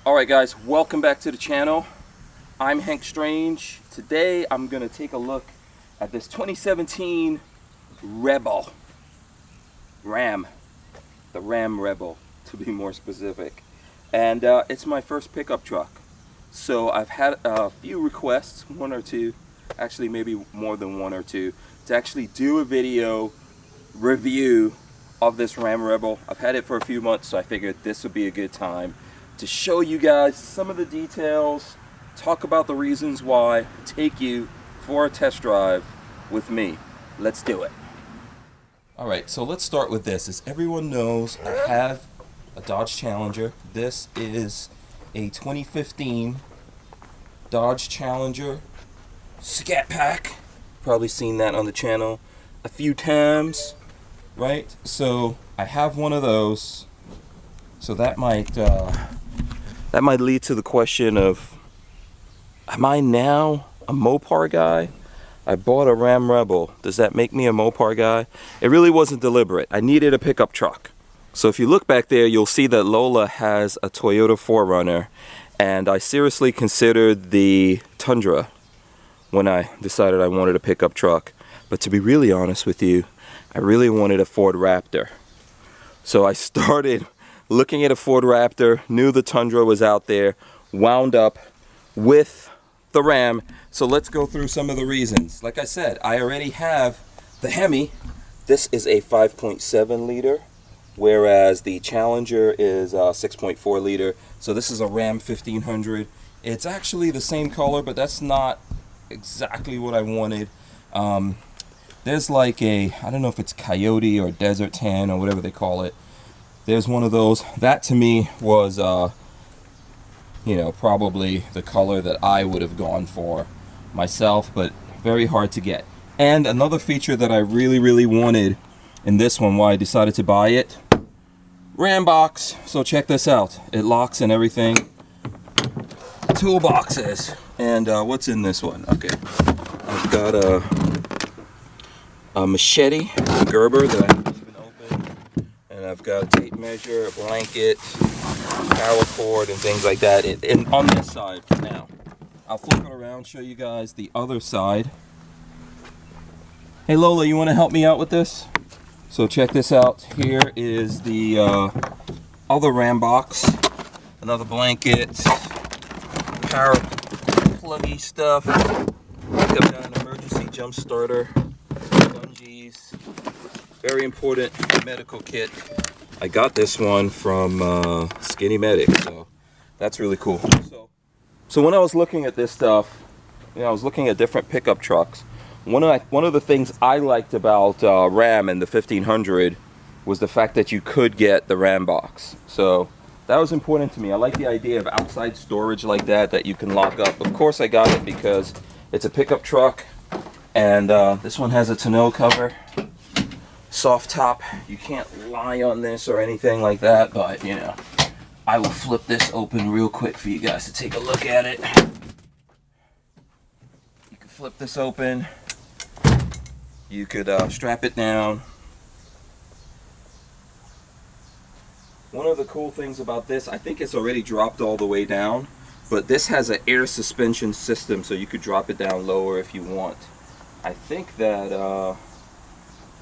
Alright guys, welcome back to the channel. I'm Hank Strange. Today I'm going to take a look at this 2017 Rebel. Ram. The Ram Rebel, to be more specific. And it's my first pickup truck. So I've had a few requests, one or two, actually maybe more than one or two, to actually do a video review of this Ram Rebel. I've had it for a few months, so I figured this would be a good time to show you guys some of the details, talk about the reasons why, take you for a test drive with me. Let's do it. Alright, so let's start with this. As everyone knows, I have a Dodge Challenger. This is a 2015 Dodge Challenger Scat Pack. Probably seen that on the channel a few times, right? So I have one of those. So that might lead to the question of, am I now a Mopar guy? I bought a Ram Rebel. Does that make me a Mopar guy? It really wasn't deliberate. I needed a pickup truck. So if you look back there, you'll see that Lola has a Toyota 4Runner, and I seriously considered the Tundra when I decided I wanted a pickup truck. But to be really honest with you, I really wanted a Ford Raptor. So I started looking at a Ford Raptor, knew the Tundra was out there, wound up with the Ram. So let's go through some of the reasons. Like I said, I already have the Hemi. This is a 5.7 liter, whereas the Challenger is 6.4 liter. So this is a Ram 1500. It's actually the same color, but that's not exactly what I wanted. There's like a, I don't know if it's Coyote or Desert Tan or whatever they call it. There's one of those. That to me was, probably the color that I would have gone for myself, but very hard to get. And another feature that I really wanted in this one, why I decided to buy it, Ram box. So check this out. It locks and everything. Toolboxes. And what's in this one? Okay, I've got a machete, a Gerber that I haven't even opened. And I've got a tape measure, a blanket, power cord, and things like that. And on this side, now, I'll flip it around, show you guys the other side. Hey Lola, you want to help me out with this? So check this out. Here is the other Ram box. Another blanket, power pluggy stuff. I've got an emergency jump starter, bungees. Very important medical kit. I got this one from Skinny Medic, so that's really cool. So when I was looking at this stuff, I was looking at different pickup trucks. One of the things I liked about Ram and the 1500 was the fact that you could get the Ram box. So that was important to me. I like the idea of outside storage like that you can lock up. Of course I got it because it's a pickup truck, and this one has a tonneau cover. Soft top. You can't lie on this or anything like that, but I will flip this open real quick for you guys to take a look at it. You can flip this open. You could strap it down. One of the cool things about this, I think it's already dropped all the way down, but this has an air suspension system, so you could drop it down lower if you want. I think that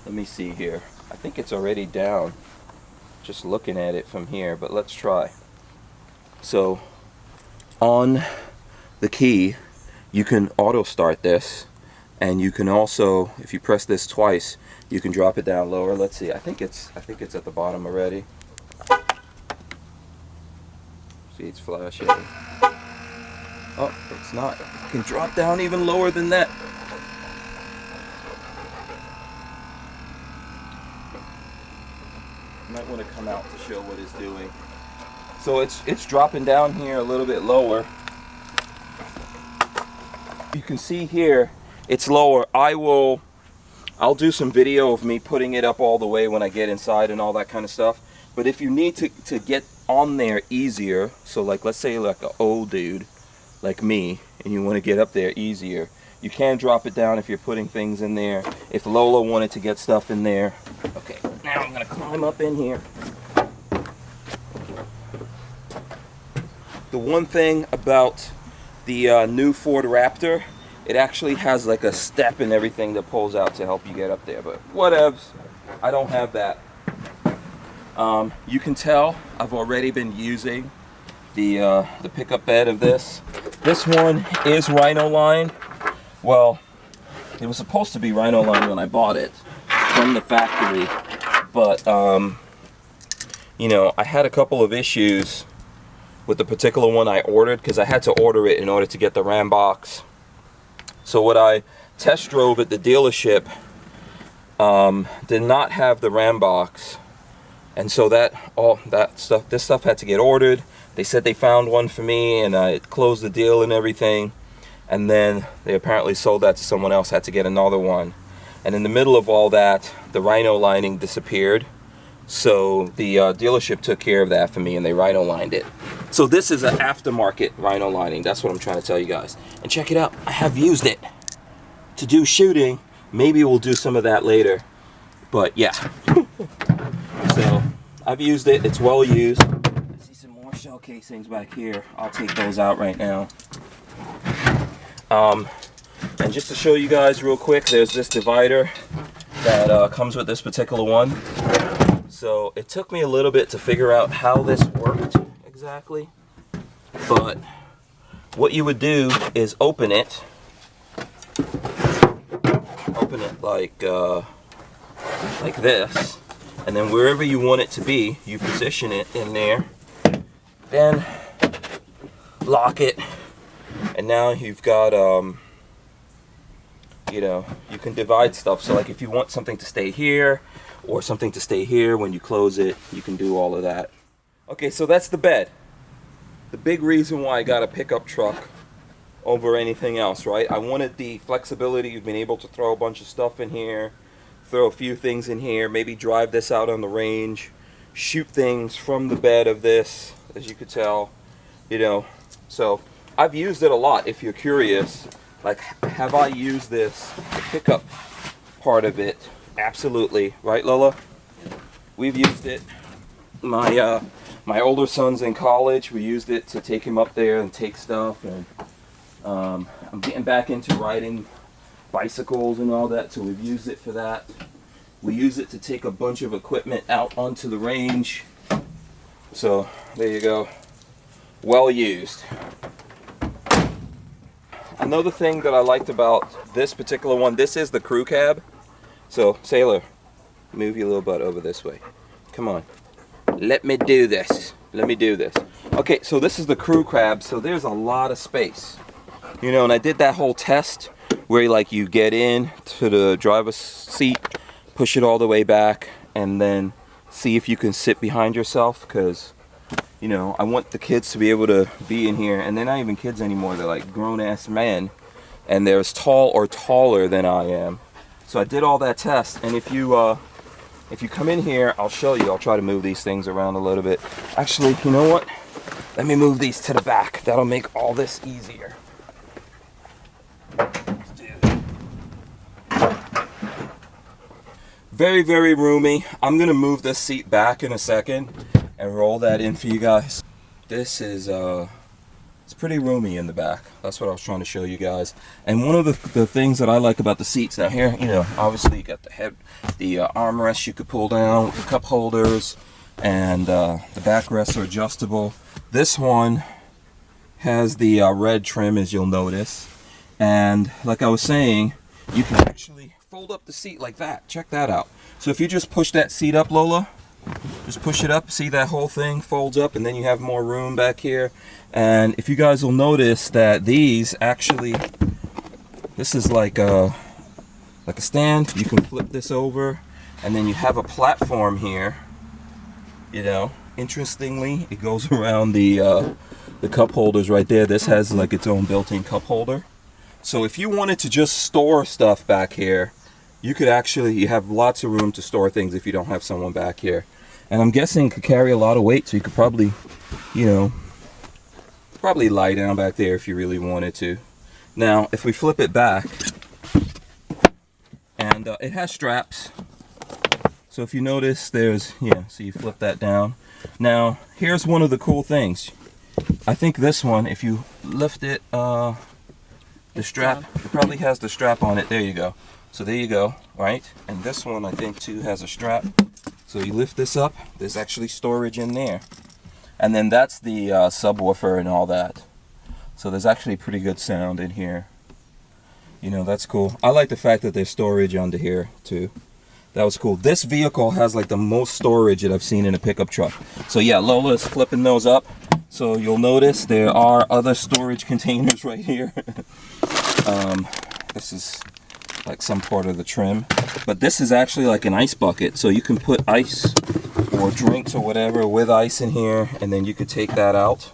let me see here. I think it's already down, just looking at it from here, but let's try. So on the key, you can auto start this, and you can also, if you press this twice, you can drop it down lower. Let's see. I think it's at the bottom already. See, it's flashing. Oh, it's not. You can drop down even lower than that. Might want to come out to show what it's doing. So it's dropping down here a little bit lower. You can see here it's lower. I'll do some video of me putting it up all the way when I get inside and all that kind of stuff. But if you need to get on there easier, so like let's say like an old dude like me, and you want to get up there easier, you can drop it down if you're putting things in there. If Lola wanted to get stuff in there. Okay, now I'm gonna climb up in here. the one thing about the new Ford Raptor, it actually has like a step and everything that pulls out to help you get up there, but whatevs. I don't have that. You can tell I've already been using the pickup bed of this. This one is Rhino line. Well, it was supposed to be Rhino line when I bought it from the factory, but you know, I had a couple of issues with the particular one I ordered because I had to order it in order to get the Ram box. So what I test drove at the dealership did not have the Ram box, and so this stuff had to get ordered. They said they found one for me, and I closed the deal and everything, and then they apparently sold that to someone else, had to get another one. And in the middle of all that, the Rhino lining disappeared, so the dealership took care of that for me and they Rhino lined it. So this is an aftermarket Rhino lining, that's what I'm trying to tell you guys. And check it out, I have used it to do shooting. Maybe we'll do some of that later, but yeah. So I've used it, it's well used. I see some more shell casings back here. I'll take those out right now. And just to show you guys real quick, there's this divider that comes with this particular one. So it took me a little bit to figure out how this worked exactly, but what you would do is open it like this, and then wherever you want it to be, you position it in there, then lock it, and now you've got you know, you can divide stuff. So like if you want something to stay here or something to stay here, when you close it, you can do all of that. Okay, so that's the bed. The big reason why I got a pickup truck over anything else, right? I wanted the flexibility. You've been able to throw a bunch of stuff in here, throw a few things in here, maybe drive this out on the range, shoot things from the bed of this, as you could tell, you know. So I've used it a lot. If you're curious, like, have I used this, the pickup part of it? Absolutely, right, Lola? We've used it. My older son's in college. We used it to take him up there and take stuff, and I'm getting back into riding bicycles and all that, so we've used it for that. We use it to take a bunch of equipment out onto the range. So there you go, well used. Another thing that I liked about this particular one, this is the crew cab. So Sailor, move your little butt over this way. Come on, let me do this. Let me do this. Okay, so this is the crew cab, so there's a lot of space. You know, and I did that whole test where like you get in to the driver's seat, push it all the way back, and then see if you can sit behind yourself, because you know, I want the kids to be able to be in here, and they're not even kids anymore, they're like grown-ass men, and they're as tall or taller than I am. So I did all that test, and if you come in here, I'll show you. I'll try to move these things around a little bit. Actually, you know what? Let me move these to the back. That'll make all this easier. Let's do that. Very, very roomy. I'm gonna move this seat back in a second and roll that in for you guys. This is it's pretty roomy in the back. That's what I was trying to show you guys. And one of the things that I like about the seats, now here, you know, obviously you got the head, the armrest you could pull down, the cup holders, and the backrests are adjustable. This one has the red trim, as you'll notice, and like I was saying, you can actually fold up the seat like that. Check that out. So if you just push that seat up, Lola, just push it up, see that whole thing folds up, and then you have more room back here. And if you guys will notice that these actually, this is like a stand. You can flip this over, and then you have a platform here. You know, interestingly, it goes around the cup holders right there. This has like its own built-in cup holder. So if you wanted to just store stuff back here, you could actually, you have lots of room to store things if you don't have someone back here. And I'm guessing it could carry a lot of weight, so you could probably, you know, probably lie down back there if you really wanted to. Now, if we flip it back, and it has straps. So if you notice, there's, yeah, so you flip that down. Now, here's one of the cool things. I think this one, if you lift it, the strap, it probably has the strap on it. There you go. So there you go, right? And this one, I think, too, has a strap. So you lift this up, there's actually storage in there. And then that's the subwoofer and all that. So there's actually pretty good sound in here. You know, that's cool. I like the fact that there's storage under here, too. That was cool. This vehicle has like the most storage that I've seen in a pickup truck. So yeah, Lola is flipping those up. So you'll notice there are other storage containers right here. This is like some part of the trim. But this is actually like an ice bucket. So you can put ice or drinks or whatever with ice in here. And then you could take that out.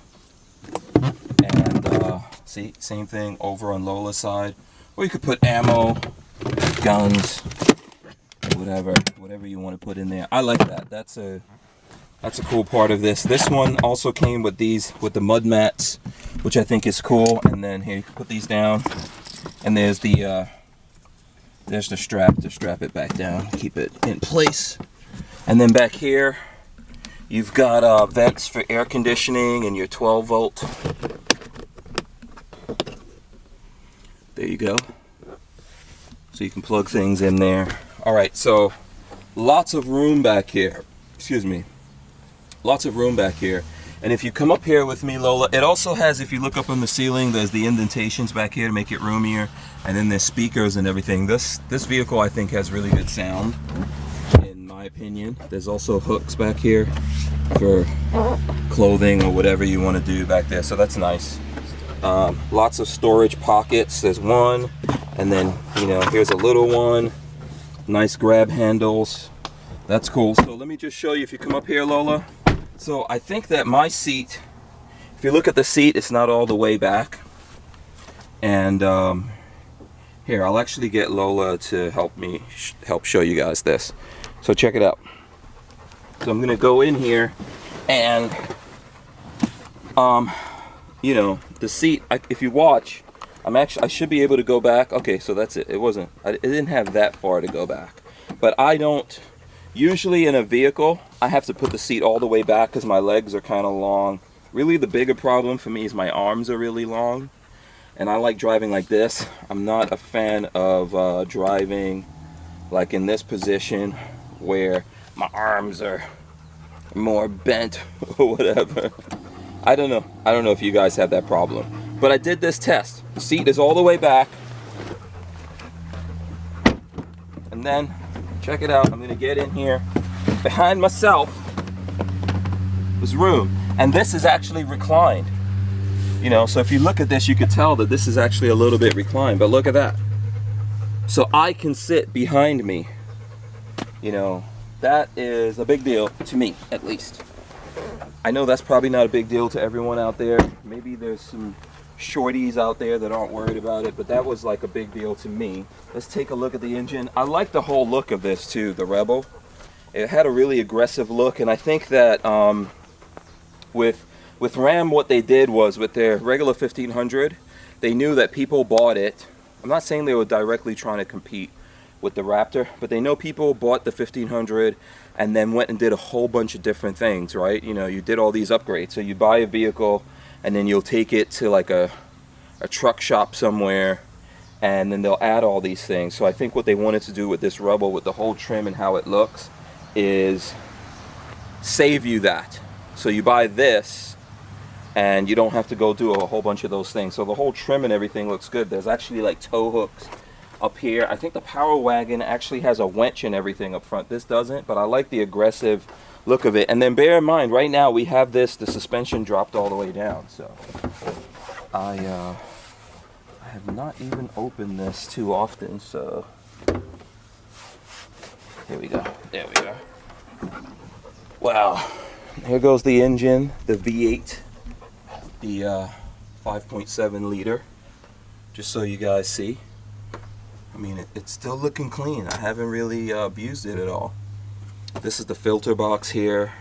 And see, same thing over on Lola's side. Or you could put ammo, guns, whatever you want to put in there. I like that. That's a cool part of this. This one also came with the mud mats, which I think is cool. And then here you can put these down, and there's the strap to strap it back down, keep it in place. And then back here, you've got vents for air conditioning and your 12 volt. There you go. So you can plug things in there. All right, so lots of room back here. Excuse me. Lots of room back here. And if you come up here with me, Lola, it also has, if you look up on the ceiling, there's the indentations back here to make it roomier. And then there's speakers and everything. This vehicle, I think, has really good sound, in my opinion. There's also hooks back here for clothing or whatever you want to do back there. So that's nice. Lots of storage pockets. There's one. And then, you know, here's a little one. Nice grab handles. That's cool. So let me just show you, if you come up here, Lola. So I think that my seat, if you look at the seat, it's not all the way back. And here, I'll actually get Lola to help show you guys this. So check it out. So I'm gonna go in here, and you know, the seat, if you watch, I should be able to go back. Okay, so that's it. It didn't have that far to go back. But I don't, usually in a vehicle, I have to put the seat all the way back because my legs are kind of long. Really, the bigger problem for me is my arms are really long. And I like driving like this. I'm not a fan of driving like in this position where my arms are more bent or whatever. I don't know if you guys have that problem. But I did this test. The seat is all the way back. And then, check it out. I'm gonna get in here. Behind myself, there's room. And this is actually reclined. You know, so if you look at this, you could tell that this is actually a little bit reclined. But look at that. So I can sit behind me. You know, that is a big deal to me, at least. I know that's probably not a big deal to everyone out there. Maybe there's some shorties out there that aren't worried about it, but that was like a big deal to me. Let's take a look at the engine. I like the whole look of this too, the Rebel. It had a really aggressive look, and I think that with Ram, what they did was, with their regular 1500, they knew that people bought it. I'm not saying they were directly trying to compete with the Raptor, but they know people bought the 1500 and then went and did a whole bunch of different things, right? You know, you did all these upgrades. So you buy a vehicle, and then you'll take it to like a truck shop somewhere, and then they'll add all these things. So I think what they wanted to do with this Rebel, with the whole trim and how it looks, is save you that. So you buy this, and you don't have to go do a whole bunch of those things. So the whole trim and everything looks good. There's actually like tow hooks up here. I think the Power Wagon actually has a winch and everything up front. This doesn't, but I like the aggressive look of it. And then bear in mind, right now we have the suspension dropped all the way down. So I have not even opened this too often. So here we go. There we go. Wow. Here goes the engine, the V8, the 5.7 liter. Just so you guys see. I mean, it's still looking clean. I haven't really abused it at all. This is the filter box here.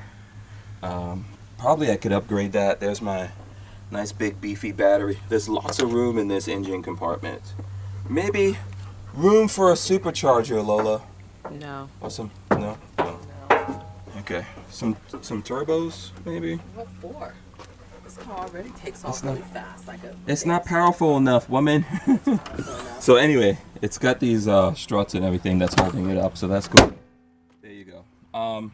Probably I could upgrade that. There's my nice big beefy battery. There's lots of room in this engine compartment. Maybe room for a supercharger, Lola. No. Awesome. No? No. Okay. Some turbos, maybe? What for? This car already takes off really fast. It's not powerful enough, woman. So anyway, it's got these struts and everything that's holding it up, so that's cool. There you go.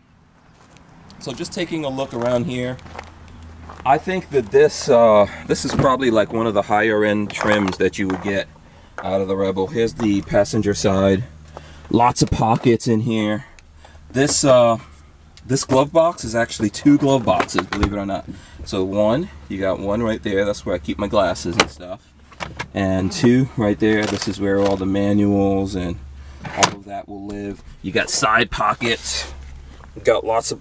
So just taking a look around here, I think that this is probably like one of the higher end trims that you would get out of the Rebel. Here's the passenger side. Lots of pockets in here. This glove box is actually 2 glove boxes, believe it or not. So one, you got one right there, that's where I keep my glasses and stuff. And 2 right there, this is where all the manuals and all of that will live. You got side pockets. You got lots of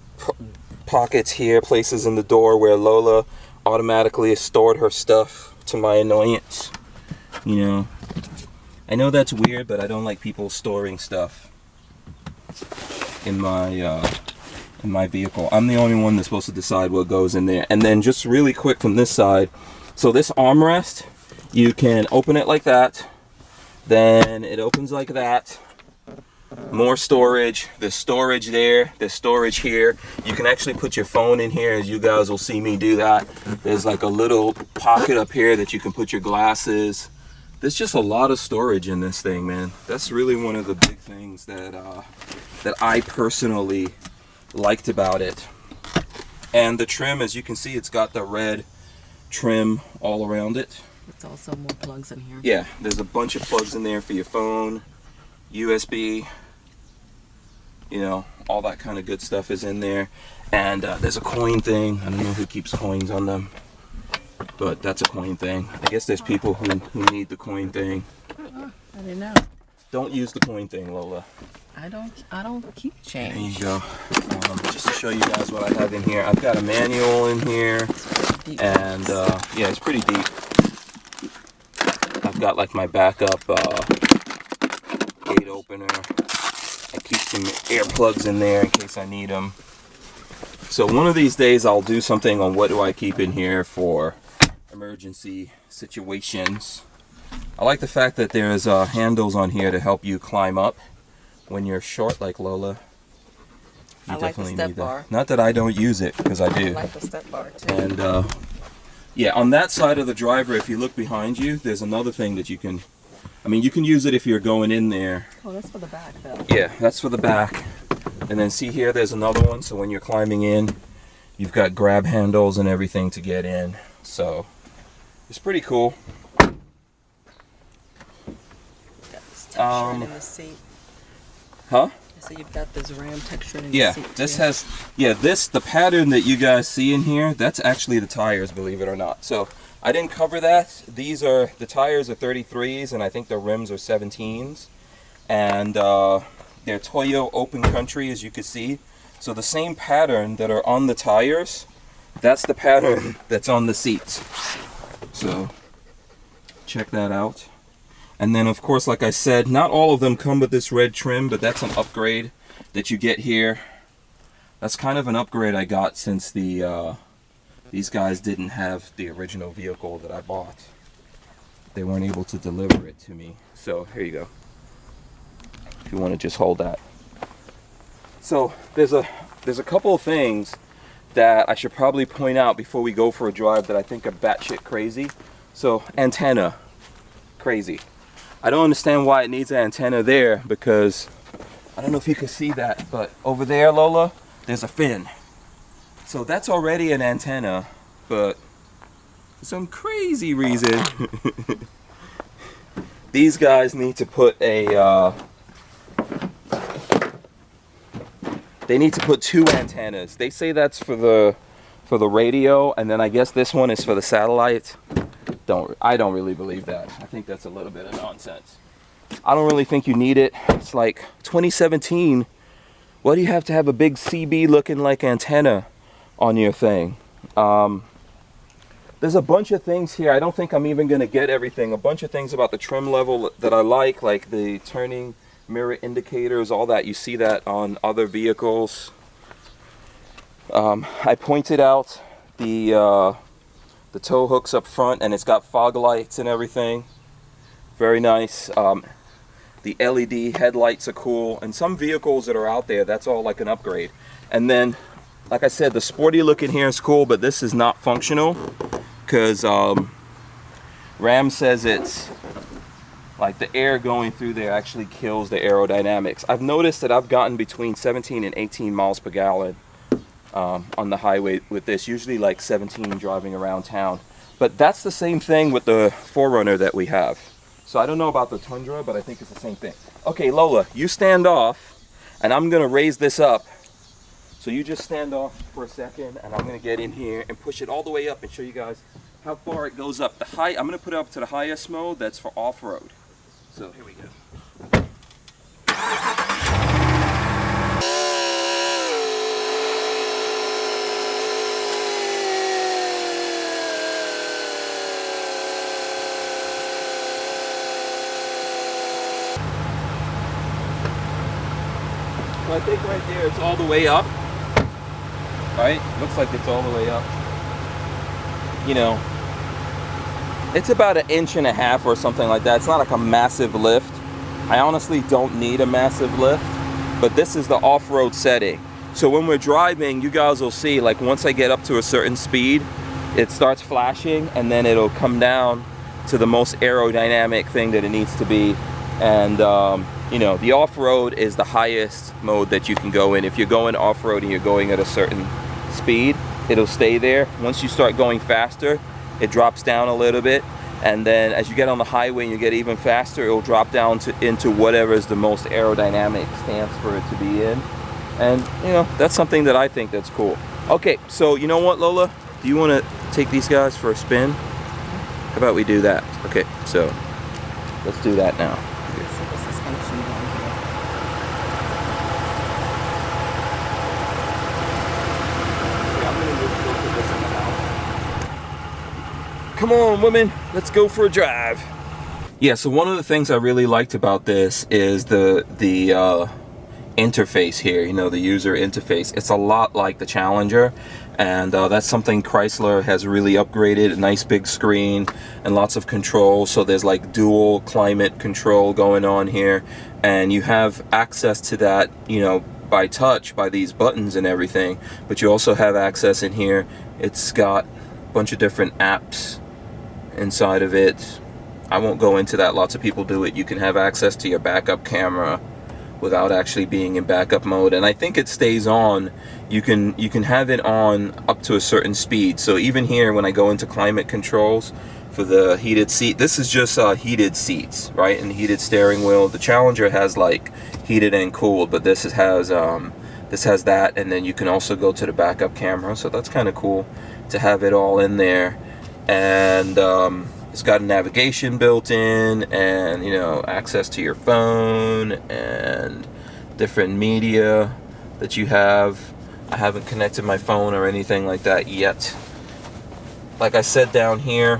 pockets here, places in the door where Lola automatically has stored her stuff, to my annoyance. You know, I know that's weird, but I don't like people storing stuff in my vehicle. I'm the only one that's supposed to decide what goes in there. And then just really quick from this side, so this armrest, you can open it like that, then it opens like that. More storage, there's storage there, there's storage here. You can actually put your phone in here, as you guys will see me do that. There's like a little pocket up here that you can put your glasses. There's just a lot of storage in this thing, man. That's really one of the big things that I personally liked about it. And the trim, as you can see, it's got the red trim all around it. It's also more plugs in here. Yeah, there's a bunch of plugs in there for your phone, USB, you know, all that kind of good stuff is in there. And there's a coin thing. I don't know who keeps coins on them, but that's a coin thing. I guess there's people who need the coin thing. I didn't know. Don't use the coin thing, Lola. I don't keep change. There you go. Just to show you guys what I have in here, I've got a manual in here, and yeah, it's pretty deep. I've got like my backup gate opener. I keep some earplugs in there in case I need them. So one of these days I'll do something on what do I keep in here for emergency situations. I like the fact that there's handles on here to help you climb up when you're short like Lola. You I like the step bar. Not that I don't use it, because I do. I like the step bar too. And yeah, on that side of the driver, if you look behind you, there's another thing that you can, I mean, you can use it if you're going in there. Oh, that's for the back though. Yeah, that's for the back. And then see here, there's another one. So when you're climbing in, you've got grab handles and everything to get in. So it's pretty cool. In the seat. Huh? So you've got this ram texture in yeah, the seat. this too. has, yeah, the pattern that you guys see in here, that's actually the tires, believe it or not. So I didn't cover that. The tires are 33s, and I think the rims are 17s. And they're Toyo Open Country, as you can see. So the same pattern that are on the tires, that's the pattern that's on the seats. So check that out. And then, of course, like I said, not all of them come with this red trim, but that's an upgrade that you get here. That's kind of an upgrade I got since these guys didn't have the original vehicle that I bought. They weren't able to deliver it to me. So here you go. If you want to just hold that. So there's a couple of things that I should probably point out before we go for a drive that I think are batshit crazy. So antenna, crazy. I don't understand why it needs an antenna there, because I don't know if you can see that, but over there, Lola, there's a fin. So that's already an antenna, but for some crazy reason, these guys need to put they need to put 2 antennas. They say that's for the radio, and then I guess this one is for the satellite. I don't really believe that. I think that's a little bit of nonsense. I don't really think you need it. It's like 2017. Why do you have to have a big CB looking like antenna on your thing? There's a bunch of things here. I don't think I'm even going to get everything. A bunch of things about the trim level that I like the turning mirror indicators, all that. You see that on other vehicles. I pointed out the tow hooks up front, and it's got fog lights and everything. Very nice. The LED headlights are cool, and some vehicles that are out there, that's all like an upgrade. And then, like I said, the sporty look in here is cool, but this is not functional. because Ram says it's like the air going through there actually kills the aerodynamics. I've noticed that I've gotten between 17 and 18 miles per gallon on the highway with this, usually like 17 driving around town. But that's the same thing with the 4Runner that we have. So I don't know about the Tundra, but I think it's the same thing. Okay, Lola, you stand off, and I'm gonna raise this up. So you just stand off for a second, and I'm gonna get in here and push it all the way up and show you guys how far it goes up. I'm gonna put it up to the highest mode, that's for off-road. So here we go. So I think right there it's all the way up, right? Looks like it's all the way up. You know, it's about 1.5 inches or something like that. It's not like a massive lift. I honestly don't need a massive lift, but this is the off-road setting. So when we're driving, you guys will see, like once I get up to a certain speed, it starts flashing and then it'll come down to the most aerodynamic thing that it needs to be. And you know, the off-road is the highest mode that you can go in. If you're going off-road and you're going at a certain speed, it'll stay there. Once you start going faster, it drops down a little bit, and then as you get on the highway and you get even faster, it'll drop down into whatever is the most aerodynamic stance for it to be in. And you know, that's something that I think that's cool. Okay, so you know what, Lola, do you want to take these guys for a spin? How about we do that? Okay, so let's do that now. Come on, women, let's go for a drive. Yeah, so one of the things I really liked about this is the interface here, you know, the user interface. It's a lot like the Challenger, and that's something Chrysler has really upgraded. A nice big screen and lots of controls. So there's like dual climate control going on here, and you have access to that, you know, by touch, by these buttons and everything, but you also have access in here. It's got a bunch of different apps inside of it. I won't go into that. Lots of people do it. You can have access to your backup camera without actually being in backup mode, and I think it stays on. You can have it on up to a certain speed. So even here, when I go into climate controls for the heated seat, this is just heated seats, right, and heated steering wheel. The Challenger has like heated and cooled, but this has that, and then you can also go to the backup camera. So that's kind of cool to have it all in there. And it's got navigation built in, and you know, access to your phone and different media that you have. I haven't connected my phone or anything like that yet. Like I said, down here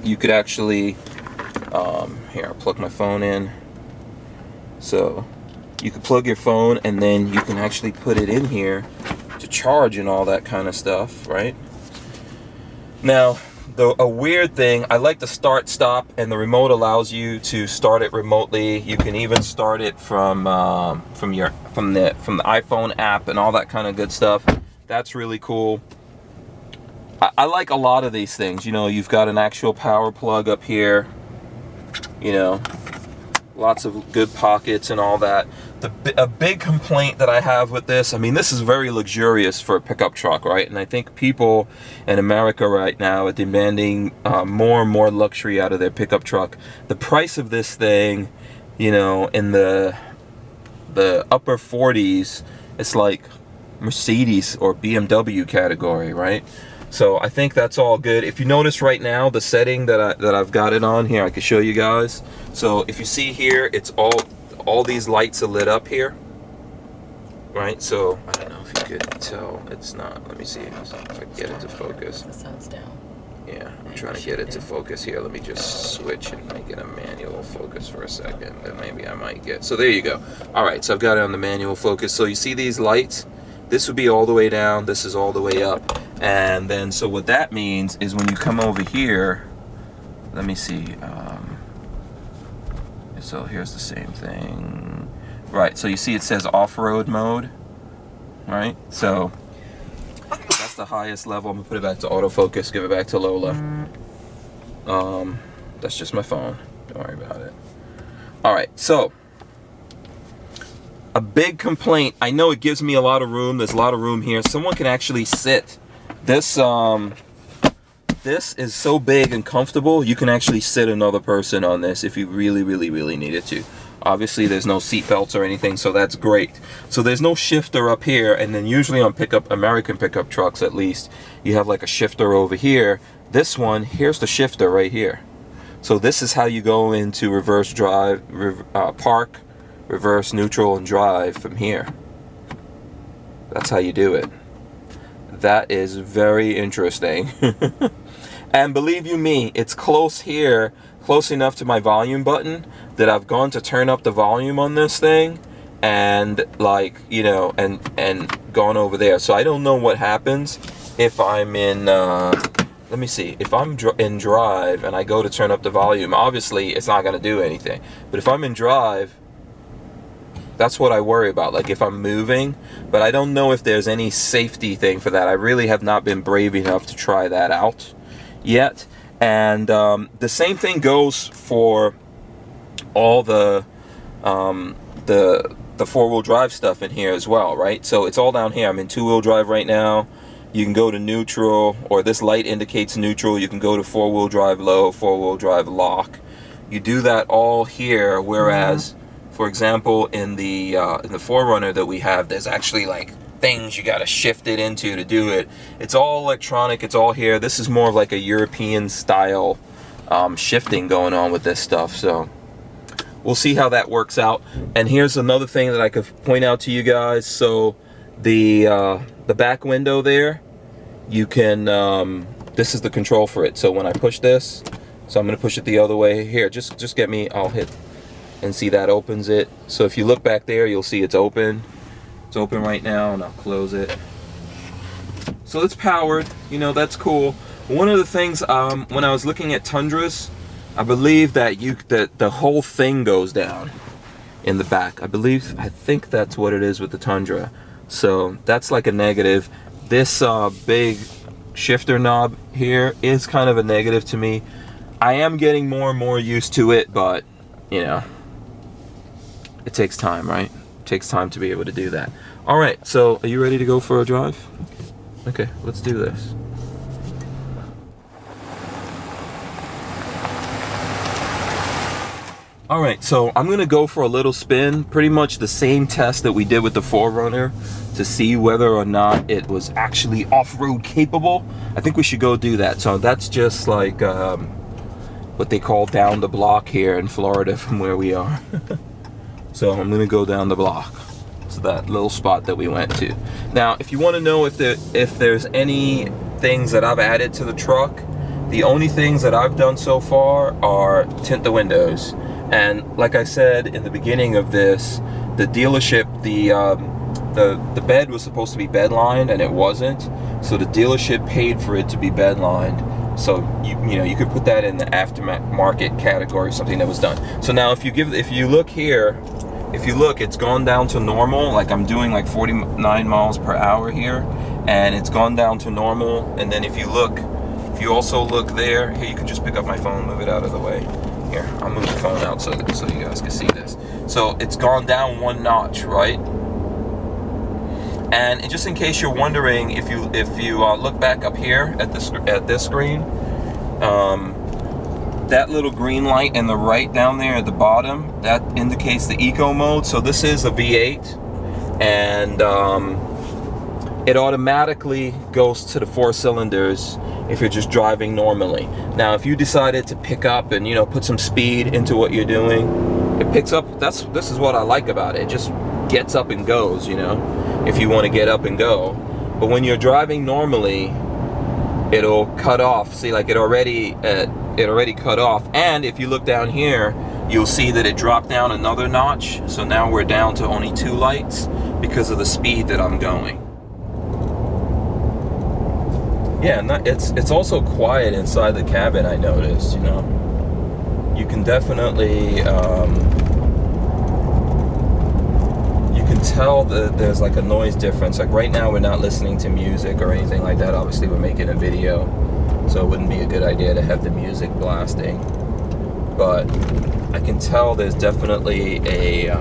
you could actually here, I'll plug my phone in. So you could plug your phone, and then you can actually put it in here to charge and all that kind of stuff, right? Now, a weird thing, I like to start stop, and the remote allows you to start it remotely. You can even start it from the iPhone app and all that kind of good stuff. That's really cool. I like a lot of these things. You know, you've got an actual power plug up here. You know, lots of good pockets and all that. A big complaint that I have with this, I mean, this is very luxurious for a pickup truck, right? And I think people in America right now are demanding more and more luxury out of their pickup truck. The price of this thing, you know, in the upper 40s, it's like Mercedes or BMW category, right? So I think that's all good. If you notice right now, the setting that I've got it on here, I can show you guys. So if you see here, it's all these lights are lit up here, right? So I don't know if you could tell. It's not. Let me see if I can get it to focus. The sun's down. Yeah, I'm trying to get it to focus here. Let me just switch and make it a manual focus for a second. Then maybe I might get. So there you go. All right, so I've got it on the manual focus. So you see these lights? This would be all the way down. This is all the way up. And then, so what that means is when you come over here, let me see. So here's the same thing. Right, so you see it says off-road mode, right? So that's That's the highest level. I'm gonna put it back to autofocus, give it back to Lola. That's just my phone. Don't worry about it. All right, so a big complaint. I know it gives me a lot of room. There's a lot of room here. Someone can actually sit. This is so big and comfortable. You can actually sit another person on this if you really, really, really needed to. Obviously, there's no seat belts or anything, so that's great. So there's no shifter up here, and then usually on American pickup trucks at least, you have like a shifter over here. This one, here's the shifter right here. So this is how you go into reverse drive, park, reverse, neutral, and drive from here. That's how you do it. That is very interesting. And believe you me, it's close here, close enough to my volume button that I've gone to turn up the volume on this thing and like, you know, and gone over there. So I don't know what happens if I'm in, let me see, if I'm in drive and I go to turn up the volume, obviously it's not going to do anything. But if I'm in drive, that's what I worry about, like if I'm moving. But I don't know if there's any safety thing for that. I really have not been brave enough to try that out yet. And the same thing goes for all the four-wheel drive stuff in here as well, right? So it's all down here. I'm in two-wheel drive right now. You can go to neutral, or this light indicates neutral. You can go to four-wheel drive low, four-wheel drive lock. You do that all here, whereas for example, in the 4Runner that we have, there's actually like things you got to shift it into to do it. It's all electronic. It's all here. This is more of like a European style shifting going on with this stuff. So we'll see how that works out. And here's another thing that I could point out to you guys. So the back window there, you can. This is the control for it. So when I push this, so I'm going to push it the other way. Here, just get me. I'll hit. And see, that opens it. So if you look back there, you'll see it's open. It's open right now, and I'll close it. So it's powered, you know, that's cool. One of the things, when I was looking at Tundras, I believe that the whole thing goes down in the back. I think that's what it is with the Tundra. So that's like a negative. This big shifter knob here is kind of a negative to me. I am getting more and more used to it, but you know, it takes time, right? It takes time to be able to do that. All right, so are you ready to go for a drive? Okay, let's do this. All right, so I'm gonna go for a little spin, pretty much the same test that we did with the 4Runner to see whether or not it was actually off-road capable. I think we should go do that. So that's just like what they call down the block here in Florida from where we are. So I'm gonna go down the block to that little spot that we went to. Now, if you want to know if there's any things that I've added to the truck, the only things that I've done so far are tint the windows. And like I said in the beginning of this, the dealership, the bed was supposed to be bed lined and it wasn't. So the dealership paid for it to be bed lined. So you know, you could put that in the aftermarket category, something that was done. So now if you look here, if you look, it's gone down to normal. Like I'm doing like 49 miles per hour here, and it's gone down to normal. And then if you also look there, here, you can just pick up my phone, move it out of the way. Here, I'll move the phone out so you guys can see this. So it's gone down one notch, right? And just in case you're wondering, if you look back up here at this screen, that little green light in the right down there at the bottom, that indicates the eco mode. So this is a V8, and it automatically goes to the 4 cylinders if you're just driving normally. Now, if you decided to pick up and, you know, put some speed into what you're doing, it picks up. This is what I like about it. It just gets up and goes, you know, if you want to get up and go. But when you're driving normally, it'll cut off. See, like it already cut off. And if you look down here, you'll see that it dropped down another notch. So now we're down to only 2 lights because of the speed that I'm going. Yeah, it's also quiet inside the cabin, I noticed, you know. You can definitely tell that there's like a noise difference. Like right now we're not listening to music or anything like that. Obviously we're making a video, so it wouldn't be a good idea to have the music blasting. But I can tell there's definitely a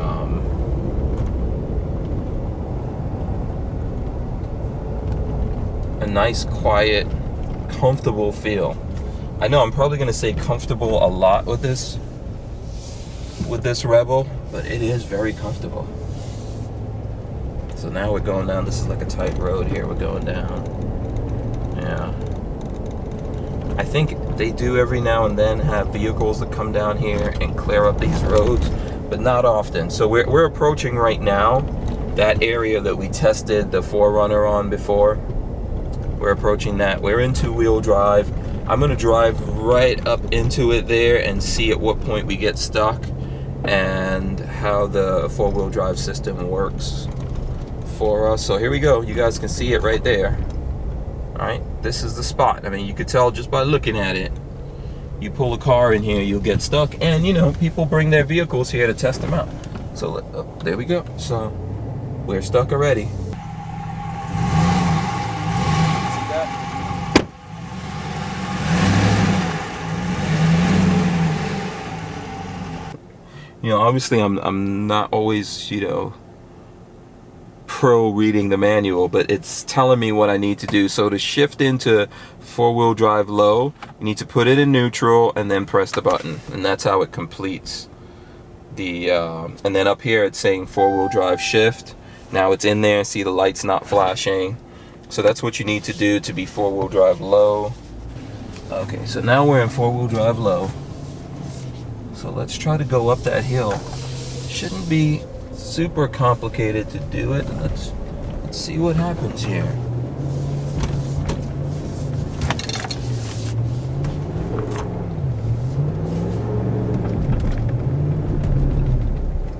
nice, quiet, comfortable feel. I know I'm probably going to say comfortable a lot with this Rebel, but it is very comfortable. So now we're going down. This is like a tight road here. We're going down. Yeah. I think they do every now and then have vehicles that come down here and clear up these roads, but not often. So we're approaching right now that area that we tested the 4Runner on before. We're approaching that. We're in two-wheel drive. I'm gonna drive right up into it there and see at what point we get stuck and how the four-wheel drive system works for us. So here we go. You guys can see it right there. All right, this is the spot. I mean, you could tell just by looking at it. You pull a car in here, you'll get stuck, and you know, people bring their vehicles here to test them out. So there we go. So we're stuck already. You know, obviously I'm not always, you know, pro reading the manual, but it's telling me what I need to do. So to shift into four-wheel drive low, you need to put it in neutral and then press the button, and that's how it completes the and then up here it's saying four-wheel drive shift. Now it's in there. See, the light's not flashing. So that's what you need to do to be four-wheel drive low. Okay, so now we're in four-wheel drive low. So let's try to go up that hill. Shouldn't be super complicated to do it. Let's see what happens here.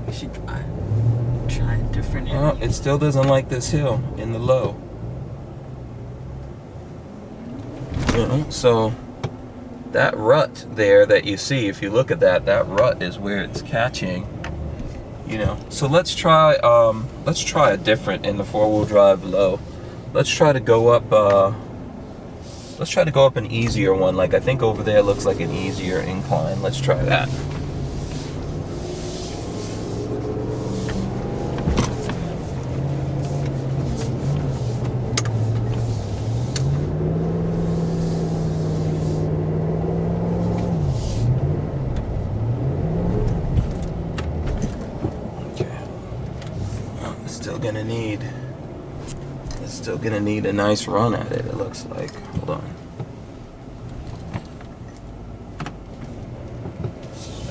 We should try a different hill. Oh, it still doesn't like this hill in the low. So that rut there that you see, if you look at that rut is where it's catching, you know. So let's try a different in the four-wheel drive low. Let's try to go up an easier one. Like I think over there looks like an easier incline. Let's try that. It's still gonna need a nice run at it, it looks like. Hold on.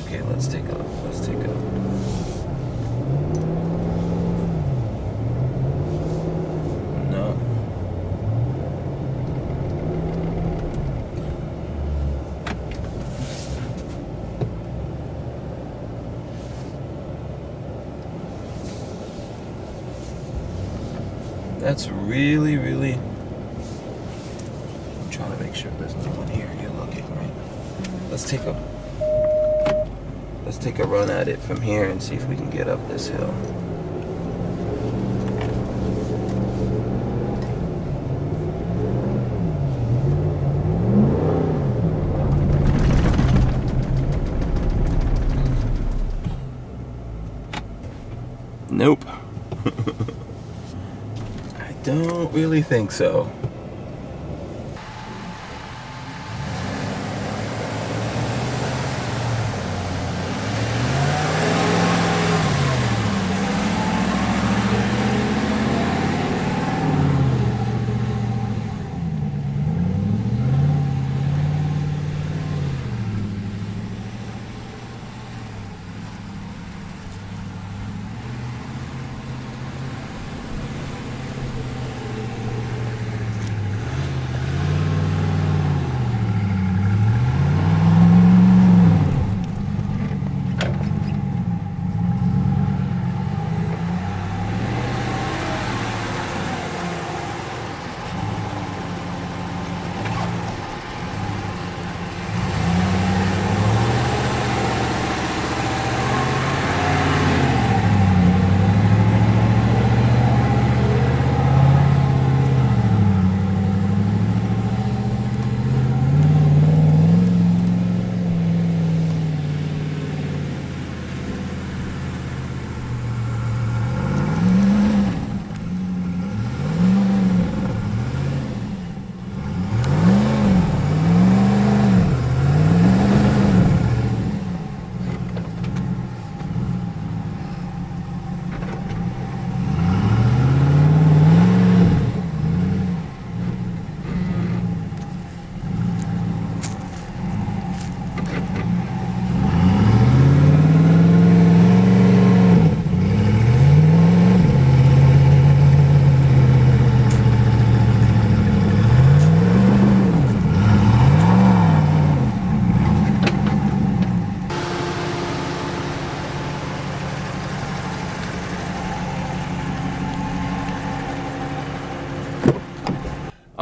Okay, let's take a no. That's really, I'm trying to make sure there's no one here. You're looking, right? Let's take a run at it from here and see if we can get up this hill. Nope. Don't really think so.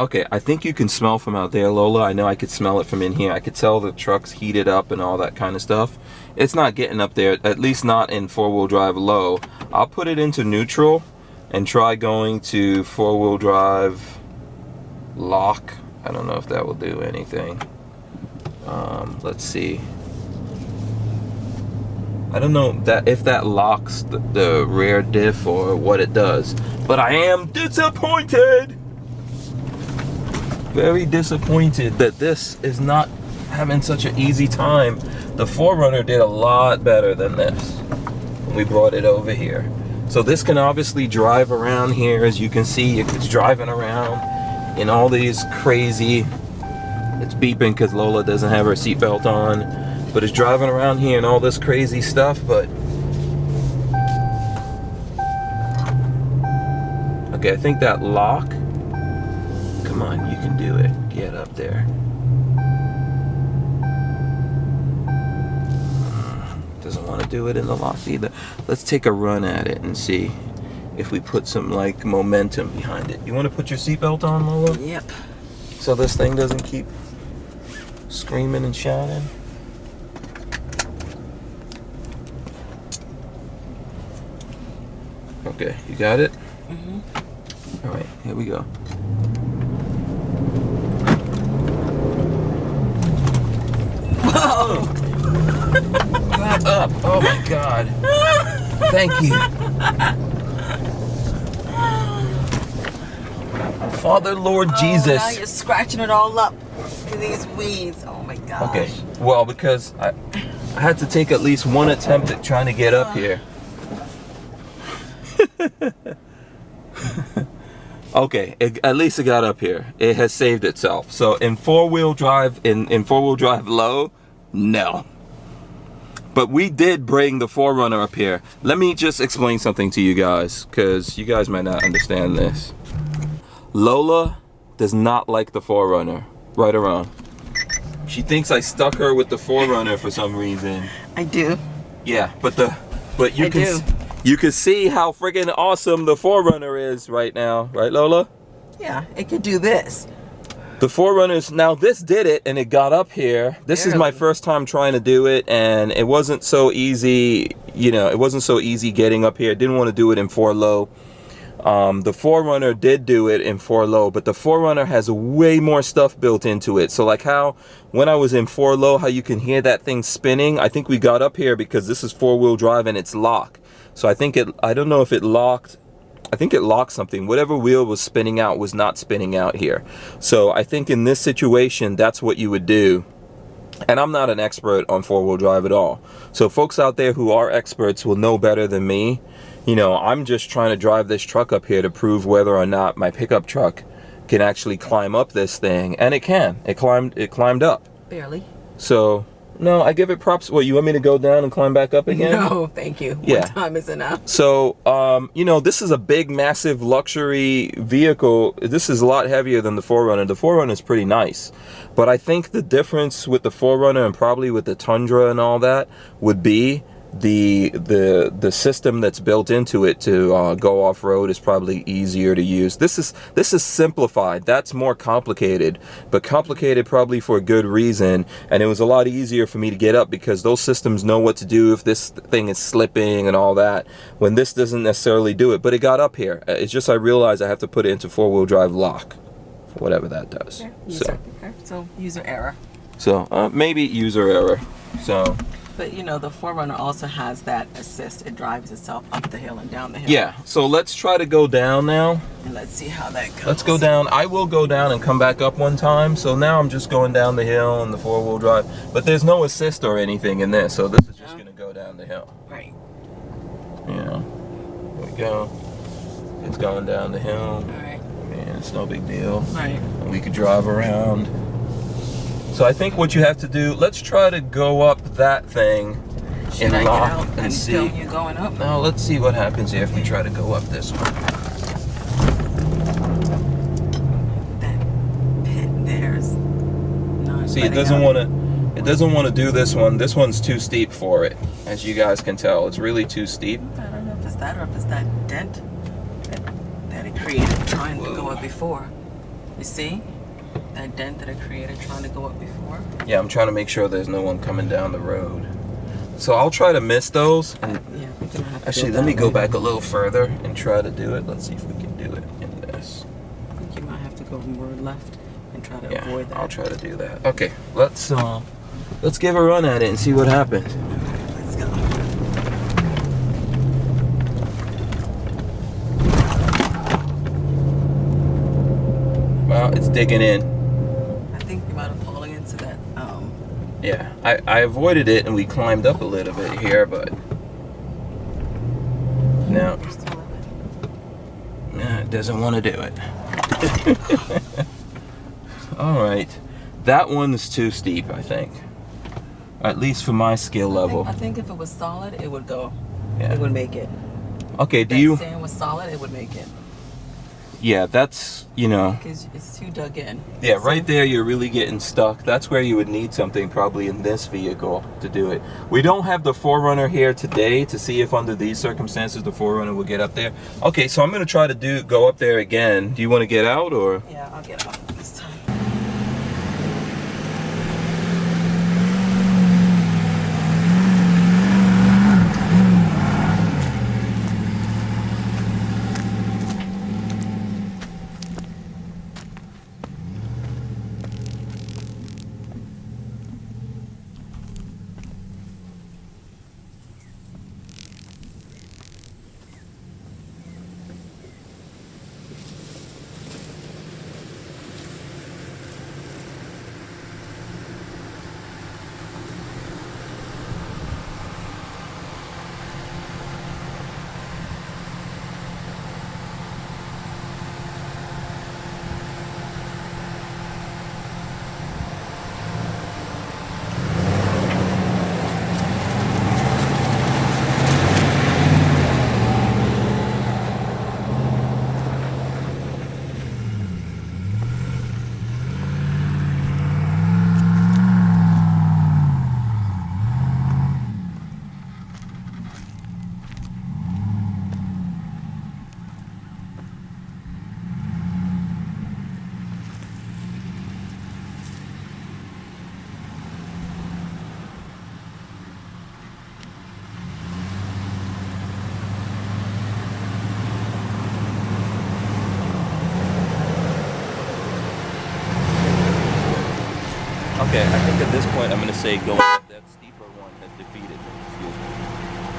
Okay, I think you can smell from out there, Lola. I know I could smell it from in here. I could tell the truck's heated up and all that kind of stuff. It's not getting up there, at least not in four-wheel drive low. I'll put it into neutral and try going to four-wheel drive lock. I don't know if that will do anything. Let's see. I don't know that if that locks the rear diff or what it does, but I am disappointed. Very disappointed that this is not having such an easy time. The 4Runner did a lot better than this when we brought it over here. So this can obviously drive around here. As you can see, it's driving around in all these crazy, it's beeping because Lola doesn't have her seatbelt on, but it's driving around here in all this crazy stuff. But okay, I think that lock, come on, you can do it. Get up there. Doesn't want to do it in the lock either. Let's take a run at it and see if we put some like momentum behind it. You want to put your seatbelt on, Lola? Yep. So this thing doesn't keep screaming and shouting. Okay, you got it? Mm-hmm. All right, here we go. Whoa! Back up! Oh my God! Thank you. Father, Lord Jesus. Now you're scratching it all up with these weeds. Oh my gosh. Okay. Well, because I had to take at least one attempt at trying to get up here. Okay, at least it got up here. It has saved itself. So in four-wheel drive, in four-wheel drive low, no. But we did bring the 4Runner up here. Let me just explain something to you guys, because you guys might not understand this. Lola does not like the 4Runner, right or wrong. She thinks I stuck her with the 4Runner for some reason. I do. Yeah, but you can see how freaking awesome the 4Runner is right now, right, Lola? Yeah, it could do this. The 4Runners, now this did it and it got up here. This is my first time trying to do it, and it wasn't so easy, you know, it wasn't so easy getting up here. Didn't want to do it in 4 low. The 4Runner did do it in 4 low, but the 4Runner has way more stuff built into it. So like how when I was in 4 low, how you can hear that thing spinning, I think we got up here because this is 4-wheel drive and it's lock. So I think I don't know if it locked, I think it locked something. Whatever wheel was spinning out was not spinning out here. So I think in this situation, that's what you would do. And I'm not an expert on 4-wheel drive at all. So folks out there who are experts will know better than me. You know, I'm just trying to drive this truck up here to prove whether or not my pickup truck can actually climb up this thing. And it can. It climbed up. Barely. So, no, I give it props. What, you want me to go down and climb back up again? No, thank you. Yeah. One time is enough. So, you know, this is a big, massive luxury vehicle. This is a lot heavier than the 4Runner. The 4Runner is pretty nice. But I think the difference with the 4Runner and probably with the Tundra and all that would be the system that's built into it to go off-road is probably easier to use. This is simplified. That's more complicated, but complicated probably for a good reason. And it was a lot easier for me to get up because those systems know what to do if this thing is slipping and all that, when this doesn't necessarily do it. But it got up here. It's just I realized I have to put it into 4-wheel drive lock, whatever that does. Yeah, so user error. So maybe user error. So. But you know, the 4Runner also has that assist. It drives itself up the hill and down the hill. Yeah, so let's try to go down now. And let's see how that goes. Let's go down. I will go down and come back up one time. So now I'm just going down the hill in the 4-wheel drive. But there's no assist or anything in this, so this is just going to go down the hill. Right. Yeah. There we go. It's going down the hill. All right. Man, it's no big deal. Right. And we could drive around. So I think what you have to do, let's try to go up that thing Should I lock get out and see. film you going up? Now let's see what happens here if we try to go up this one. That pit there's not. See, it doesn't want to do this one. This one's too steep for it, as you guys can tell. It's really too steep. I don't know if it's that or if it's that dent that it created trying to go up before. You see that dent that I created trying to go up before? Yeah, I'm trying to make sure there's no one coming down the road. So I'll try to miss those. Yeah, we're gonna have to Actually, let me go back a little further and try to do it. Let's see if we can do it in this. I think you might have to go more left and try to avoid that. I'll try to do that. Okay, let's give a run at it and see what happens. Let's go. Well, it's digging in. I think we might have fallen into that. Yeah, I avoided it and we climbed up a little bit here, but no, it doesn't want to do it. All right, that one's too steep, I think. At least for my skill level. I think if it was solid, it would go. Yeah. It would make it. Okay, If that sand was solid, it would make it. Yeah, that's, you know. Because it's too dug in. Yeah, right there you're really getting stuck. That's where you would need something probably in this vehicle to do it. We don't have the 4Runner here today to see if under these circumstances the 4Runner will get up there. Okay, so I'm going to try to go up there again. Do you want to get out or? Yeah, I'll get off this time. Okay, I think at this point I'm going to say going up that steeper one has defeated me. Excuse me.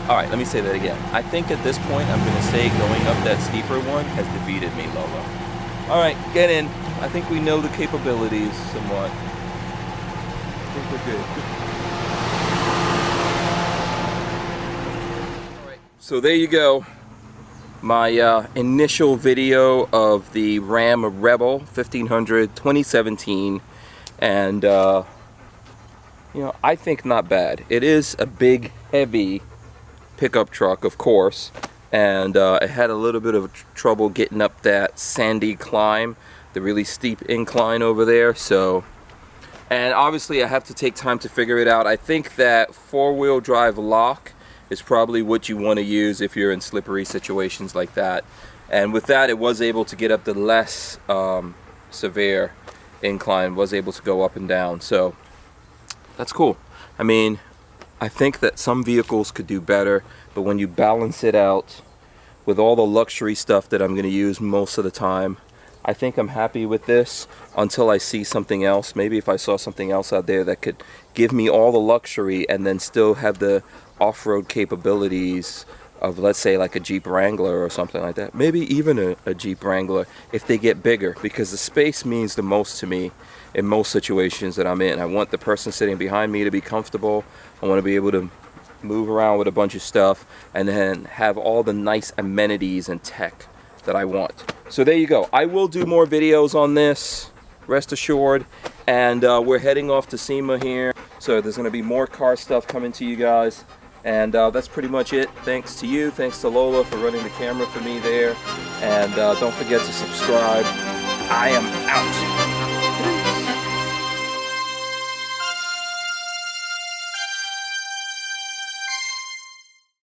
All right, let me say that again. I think at this point I'm going to say going up that steeper one has defeated me, Lolo. All right, get in. I think we know the capabilities somewhat. I think we're good. All right, so there you go. My initial video of the Ram Rebel 1500 2017. And, you know, I think not bad. It is a big, heavy pickup truck, of course. And it had a little bit of trouble getting up that sandy climb, the really steep incline over there. So, and obviously I have to take time to figure it out. I think that four-wheel drive lock is probably what you want to use if you're in slippery situations like that. And with that, it was able to get up the less severe incline, was able to go up and down, so that's cool. I mean, I think that some vehicles could do better, but when you balance it out with all the luxury stuff that I'm going to use most of the time, I think I'm happy with this until I see something else. Maybe if I saw something else out there that could give me all the luxury and then still have the off-road capabilities of, let's say, like a Jeep Wrangler or something like that. Maybe even a Jeep Wrangler if they get bigger, because the space means the most to me in most situations that I'm in. I want the person sitting behind me to be comfortable. I want to be able to move around with a bunch of stuff and then have all the nice amenities and tech that I want. So there you go. I will do more videos on this, rest assured. And we're heading off to SEMA here. So there's going to be more car stuff coming to you guys. And that's pretty much it. Thanks to you, thanks to Lola for running the camera for me there. And don't forget to subscribe. I am out.